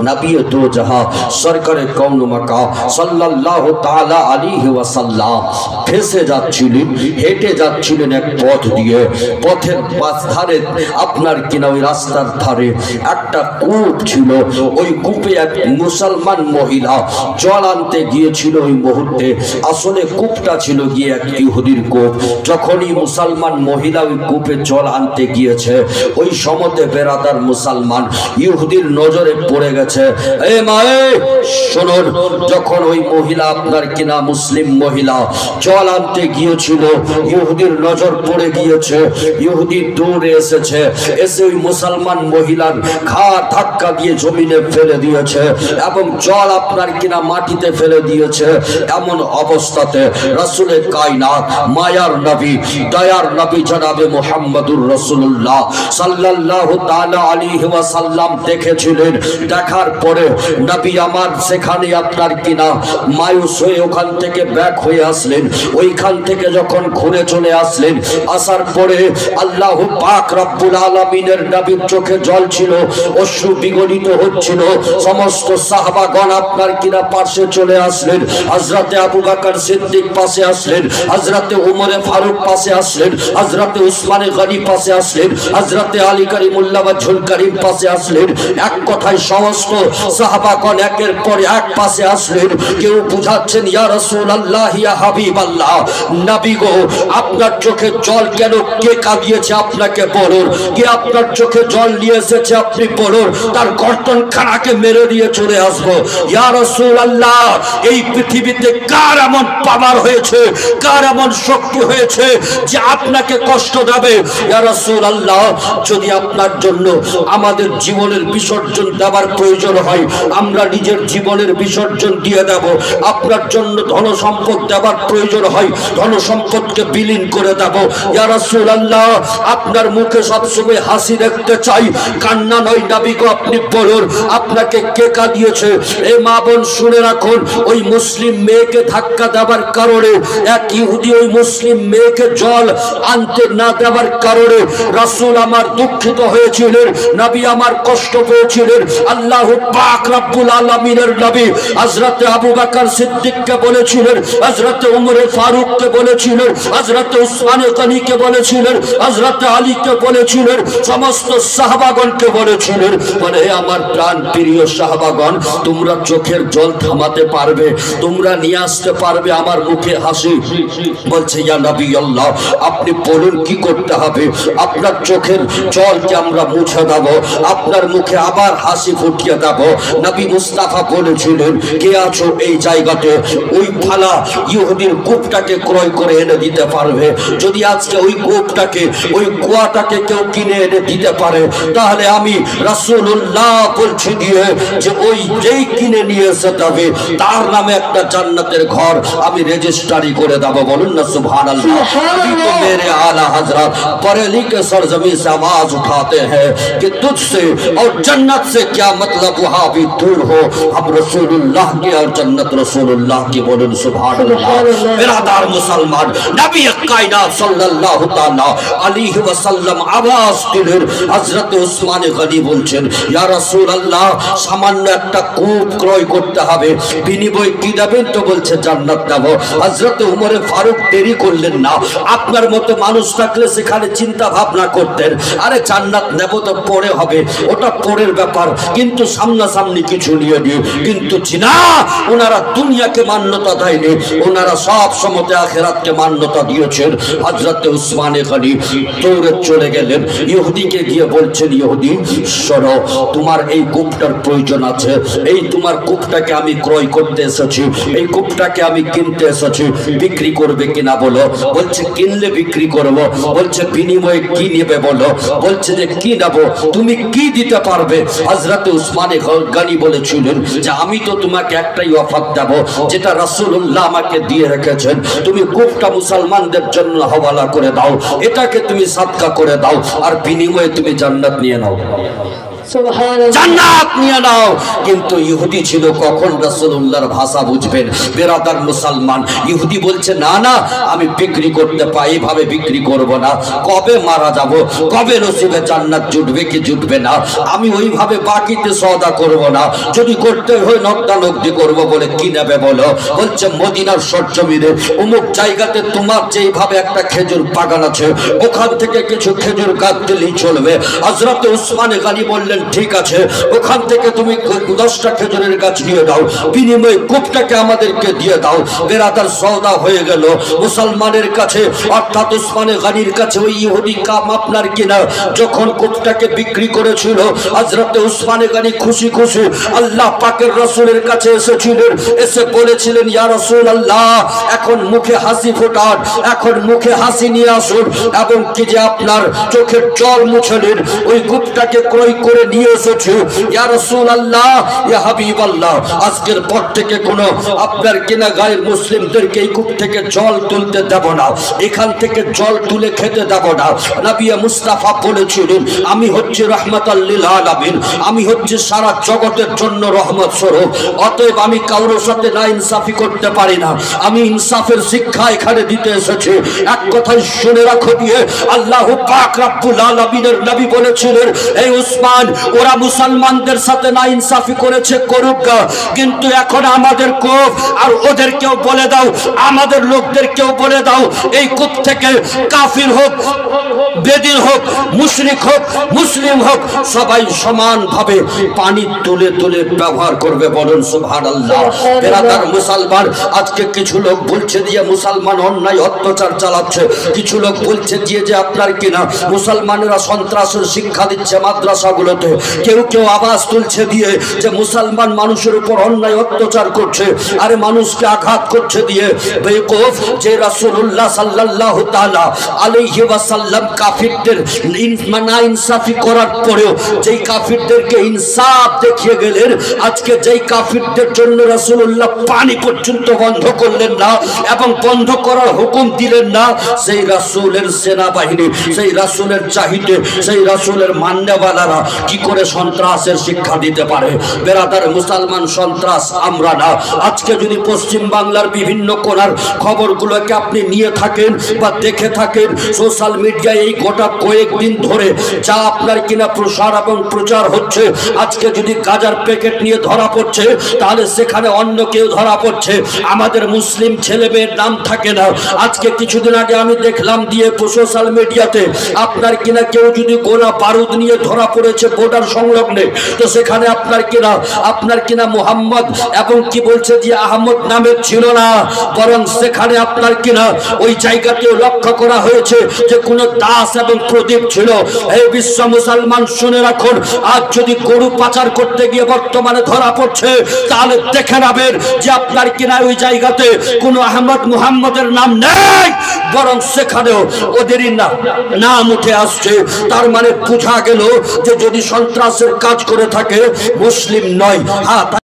নবী দো জাহাঁ সরকারে কৌন মাকা সাল্লাল্লাহু তাআলা আলাইহি ওয়াসাল্লাম ফেসে যাচ্ছিলেন, হেঁটে যাচ্ছিলেন এক পথ দিয়ে। পথের পাশ ধারে আপনার কিনা ওই রাস্তার ধারে একটা কূপ ছিল। ওই কূপে এক মুসলমান মহিলা জল আনতে গিয়েছিল। ওই মুহূর্তে আসলে কূপটা ছিল গিয়ে এক ইহুদির কূপ। যখনই মুসলমান মহিলা ওই কূপে জল আনতে গিয়েছে, ওই সমতে বেরাদার মুসলমান ইহুদির নজরে পড়ে গেছে। এ মায়ে শুনুন, যখন ওই মহিলা আপনার কিনা মুসলিম মহিলা জল আনতে গিয়েছিল, ইহুদির নজর পড়ে গিয়েছে। ইহুদি দৌড়ে এসেছে, এসে ওই মুসলমান মহিলার ঘাড় ধাক্কা দিয়ে জমিনে ফেলে দিয়েছে এবং জল আপনার কিনা মাটিতে ফেলে দিয়েছে। এমন অবস্থাতে রাসূলে কায়নাত মায়ার নবী দয়ার নবী জনাবে মুহাম্মদুর রাসূলুল্লাহ সাল্লাল্লাহু তাআলা আলাইহি ওয়াসাল্লাম দেখেছিলেন। দেখার পরে নবী আমার সেখানে আপনার কিনা মায়ুস হয়ে ওখান থেকে ব্যাক হয়ে আসলেন। ওইখান থেকে যখন ঘুরে চলে আসলেন, আসার পরে আল্লাহ পাক রব্বুল আলামিনের নবীর চোখে জল ছিল, অশ্রু বিগলিত হচ্ছিল। সমস্ত সাহাবাগণ আপনার কিনা পাশে চলে আসলেন। হযরতে আবু বকর সিদ্দিক পাশে আসলেন, হযরতে উমরে ফারুক পাশে আসলেন, হযরতে উসমানে গনি পাশে আসলেন, হযরতে আলী কারিমুল্লাহ ওয়াজহুল কারীম পাশে আসলেন। এক কথায় সমস্ত সাহাবাগণ একের পর এক পাশে আসলেন। কেউ বুঝাচ্ছেন ইয়া রাসূলুল্লাহ ইয়া হাবিবাল্লাহ, নবী গো আপনার চোখে জল কেন, কে কাঁদিয়েছে আপনাকে বলুন, কে আপনার চোখে জল নিয়ে এসেছে আপনি বলুন, তার গর্দন খানাকে মেরে দিয়ে চলে আসবো। ইয়া রাসূলুল্লাহ, এই পৃথিবীতে কার এমন পাওয়ার হয়েছে, কার এমন শক্তি হয়েছে যে আপনাকে কষ্ট দেবে? ইয়া রাসূলুল্লাহ, যদি আপনার জন্য আমাদের জীবনের বিসর্জন দেওয়ার প্রয়োজন হয়, আমরা নিজের জীবনের বিসর্জন দিয়ে দেব। আপনার জন্য ধন সম্পদ দেওয়ার প্রয়োজন হয়, ধন সম্পদকে বিলীন করে দেব। ইয়া রাসূলুল্লাহ, আপনার মুখে সবসময় হাসি দেখতে চাই, কান্না নয়। নবী গো আপনি বলুন, আপনাকে কে কাঁদিয়েছে? এই মা বোন শুনে রাখুন, ওই মুসলিম মেয়েকে ধাক্কা দেওয়ার কারণে, এক ইহুদি ওই মুসলিম মেয়েকে জল আনতে না দেওয়ার কারণে রাসূল আমার দুঃখিত হয়েছিলেন, নবী আমার কষ্ট পেয়েছিলেন। আল্লাহ পাক রব্বুল আলামিনের নবী হযরতে আবু বকর সিদ্দিককে বলেছিলেন, হযরতে উমর ফারুককে বলেছিলেন, হযরতে উসমানে গনিকে বলেছিলেন, হযরতে আলীকে বলেছিলেন, সমস্ত সাহাবাগণকে বলেছিলেন, বলে আমার প্রাণ প্রিয় সাহাবাগণ, তোমরা চোখের জল থামাতে পারবে, তোমরা নিয়ে আসতে পারবে আমার মুখে হাসি? বলছে ইয়া নবী আল্লাহ, আপনি বলুন কি করতে হবে? আপনার চোখের জলকে আমরা মুছে দেব, আপনার মুখে আবার হাসি ফুটিয়ে দেব। নবী মুস্তাফা বলেছিলেন, কে আছো এই জায়গাতে ওই ফালা ইহুদির কূপটাকে ক্রয় করে এনে দিতে পারবে? যদি আজকে ওই কূপটাকে, ওই কুয়াটাকে কেউ কিনে এনে দিতে পারে, তাহলে আমি রাসূলুল্লাহ বলছি দিয়ে যে ওই যেই কিনে নিয়ে এসে যাবে তার নামে একটা জান্নাতের ঘর আমি রেজিস্ট্রি করে দেব। বলুন না সুবহানাল্লাহ। अभी तो मेरे आला हजरत बरेली के सरजमी से आवाज उठाते हैं कि तुझसे और जन्नत से क्या मतलब, वहां भी दूर हो, हम रसूलुल्लाह की और जन्नत रसूलुल्लाह की। बोलूं सुभानअल्लाह। बिरादर मुसलमान, नबी कायनात सल्लल्लाहु ताला अलैहि वसल्लम आवाज দিলেন। হযরত উসমানে গনি বলছেন, ইয়া রাসূলুল্লাহ, সামান্য একটা কূপ ক্রয় করতে হবে, বিনিময়ে কি দেবেন? তো বলছে জান্নাত দেব। হযরত উমরে ফারুক দেরি করলেন না, আপনার মতো মানুষ থাকলে সেখানে চিন্তা ভাবনা করতেন, আরে জান্নাত নেব তো পরে হবে, ওটা পরের ব্যাপার, কিন্তু সামনাসামনি কিছু নিয়ে নিয়ে। কিন্তু না, ওনারা দুনিয়াকে মান্যতা দেয়নি, ওনারা সব সময়তে আখিরাতকে মান্যতা দিয়েছেন। হযরত উসমানে গনি দৌড়ে চলে গেলেন, ইহুদিকে গিয়ে বলছেন, ইহুদি শোনো, তোমার এই কূপটার প্রয়োজন আছে, এই তোমার কূপটাকে আমি ক্রয় করতে এসেছি, এই কূপটাকে আমি কিনতে এসেছি, বিক্রি করবে কিনা বলো? বলছে কিনলে বিক্রি করব। বলছে বিনিময়ে কি নেবে বলো? বলছে যে কি নেব, তুমি কি দিতে পারবে? হযরত উসমানে গনি বলেছিলেন যে আমি তো তোমাকে একটাই অফার দেব, যেটা রাসূলুল্লাহ আমাকে দিয়ে রেখেছেন, তুমি কূপটা মুসলমানদের জন্য হওয়ালা করে দাও, এটাকে তুমি সাদকা করে দাও, আর বিনিময়ে তুমি জান্নাত নিয়ে নাও। জান্নাত নিয়ে নাও। কিন্তু ইহুদি ছিল, কখন রাসূলুল্লাহর ভাষা বুঝবেন? বেরাদার মুসলমান, ইহুদি বলছে না না, আমি বিক্রি করতে পাই, এইভাবে বিক্রি করব না। কবে মারা যাব, কবে নসিবে জান্নাত জুটবে কি জুটবে না, আমি ওইভাবে বাকিতে সওদা করব না। যদি করতে হয় নকদানকদি করব। বলে কি নেবে বলো? বলছে মদিনার সরজমিনে অমুক জায়গাতে তোমার যেইভাবে একটা খেজুর বাগান আছে, ওখান থেকে কিছু খেজুর গাছ দিলেই চলবে। হযরত উসমান গনি বললেন ঠিক আছে, ওখান থেকে তুমি 10টা খেজুরের গাছ নিয়ে দাও, বিনিময়ে কূপটাকে আমাদেরকে দিয়ে দাও। বেরাদার সওদা হয়ে গেল মুসলমানের কাছে, অর্থাৎ উসমান গনির কাছে। ওই ইহুদি কাম আপনার কিনা যখন কূপটাকে বিক্রি করেছিল, হযরত উসমান গনি খুশি খুশি আল্লাহ পাকের রাসূলের কাছে এসেছিলেন, এসে বলেছিলেন ইয়া রাসূলুল্লাহ, এখন মুখে হাসি ফোটান, এখন মুখে হাসি নিয়ে আসুন, এবং কি যে আপনার চোখের জল মুছে নিন। ওই কূপটাকে ক্রয় করে নিয়ে এসেছি ইয়া রাসূলুল্লাহ, ইয়া হাবিবাল্লাহ। আজকের পর থেকে কোনো আপনার কিনা গায়ের মুসলিমদেরকে এই কূপ থেকে জল তুলতে দেব না, এখান থেকে জল তুলে খেতে দেব না। নবী মুস্তাফা বলেছিলেন আমি হচ্ছে রাহমাতাল লিল আলামিন, আমি হচ্ছে সারা জগতের জন্য রহমত স্বরূপ। অতএব আমি কারোর সাথে না ইনসাফি করতে পারি না, আমি ইনসাফের শিক্ষা এখানে দিতে এসেছি। এক কথাই শুনে রাখো দিয়ে আল্লাহ পাক রব্বুল আলামিনের নবী বলেছিলেন এই উসমান, ওরা মুসলমানদের সাথে না ইনসাফি করেছে, করুক, কিন্তু এখন আমাদের কূপ, আর ওদেরকেও বলে দাও, আমাদের লোকদেরকেও বলে দাও, এই কূপ থেকে কাফির হোক, বেদিন হোক, মুশরিক হোক, মুসলিম হোক, সবাই সমানভাবে পানি তুলে তুলে ব্যবহার করবে। বলুন সুবহানাল্লাহ। বেরাদার মুসলমান, আজকে কিছু লোক বলছে দিয়ে মুসলমান অন্যায় অত্যাচার চালাচ্ছে, কিছু লোক বলছে যে আপনার কিনা মুসলমানেরা সন্ত্রাসের শিক্ষা দিচ্ছে মাদ্রাসাগুলোতে, কেউ কেউ আওয়াজ তুলছে দিয়ে যে মুসলমান মানুষের উপর অন্যায় অত্যাচার করছে, আরে মানুষকে আঘাত করছে দিয়ে। বেকুফ, যে রাসূলুল্লাহ সাল্লাল্লাহু তাআলা আলাইহি ওয়াসাল্লাম কাফিরদের না ইনসাফি করার পরেও যেই কাফিরদেরকে ইনসাফ দেখিয়ে গেলেন, আজকে যেই কাফিরদের জন্য রাসূলুল্লাহ পানি পর্যন্ত বন্ধ করলেন না এবং বন্ধ করার হুকুম দিলেন না, সেই রাসূলের সেনাবাহিনী, সেই রাসূলের চাহিদা, সেই রাসূলের মান্যওয়ালারা কি করে সন্ত্রাসের শিক্ষা দিতে পারে? বেরাদার মুসলমান, সন্ত্রাস আমরা না। আজকে যদি পশ্চিম বাংলার বিভিন্ন কোণার খবরগুলোকে আপনি নিয়ে থাকেন বা দেখে থাকেন, সোশ্যাল মিডিয়ায় এই গোটা কয়েকদিন ধরে যা আপনার কিনা প্রসার এবং প্রচার হচ্ছে, আজকে যদি গাজার প্যাকেট নিয়ে ধরা পড়ছে, তাহলে সেখানে অন্য কেউ ধরা পড়ছে, আমাদের মুসলিম ছেলে মেয়ের নাম থাকে না। আজকে কিছুদিন আগে আমি দেখলাম দিয়ে সোশ্যাল মিডিয়াতে আপনার কিনা কেউ যদি গোলা বারুদ নিয়ে ধরা পড়েছে বর্ডার সংলগ্নে, তো সেখানে আপনার কিনা মুহাম্মদ এবং কি বলছে যে আহমদ নামের ছিল না, বরং সেখানে আপনার কিনা ওই জায়গাতেও লক্ষ্য করা হয়েছে যে কোন দাস এবং প্রদীপ ছিল। এই বিশ্ব মুসলমান শুনে রাখুন, আজ যদি গরু পাচার করতে গিয়ে বর্তমানে ধরা পড়ছে, তাহলে দেখে নেবেন যে আপনার কিনা ওই জায়গাতে কোনো আহমদ মুহাম্মদের নাম নেই, বরং সেখানেও ওদেরই নাম উঠে আসছে। তার মানে বোঝা গেল যে যদি সন্ত্রাসের কাজ করে থাকে মুসলিম নয়। হ্যাঁ।